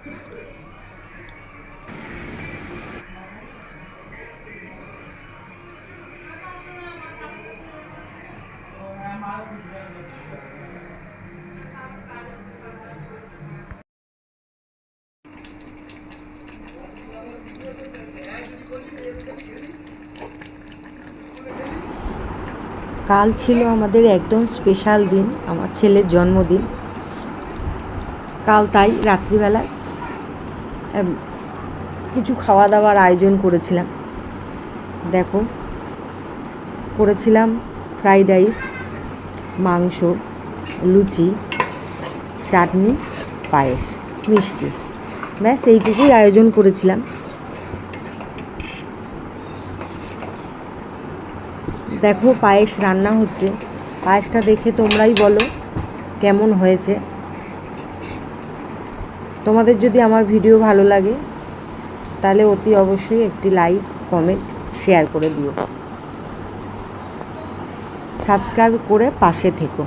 কাল ছিল আমাদের একদম স্পেশাল দিন, আমার ছেলের জন্মদিন। কাল তাই রাত্রিবেলা কিছু খাওয়া দাওয়ার আয়োজন করেছিলাম। দেখো, করেছিলাম ফ্রাইড রাইস, মাংস, লুচি, চাটনি, পায়েস, মিষ্টি, ব্যাস এইটুকুই আয়োজন করেছিলাম। দেখো পায়েস রান্না হচ্ছে, পায়েসটা দেখে তোমরাই বলো কেমন হয়েছে। তোমাদের যদি আমার ভিডিও ভালো লাগে তাহলে অতি অবশ্যই একটি লাইক, কমেন্ট, শেয়ার করে দিও। সাবস্ক্রাইব করে পাশে থেকো।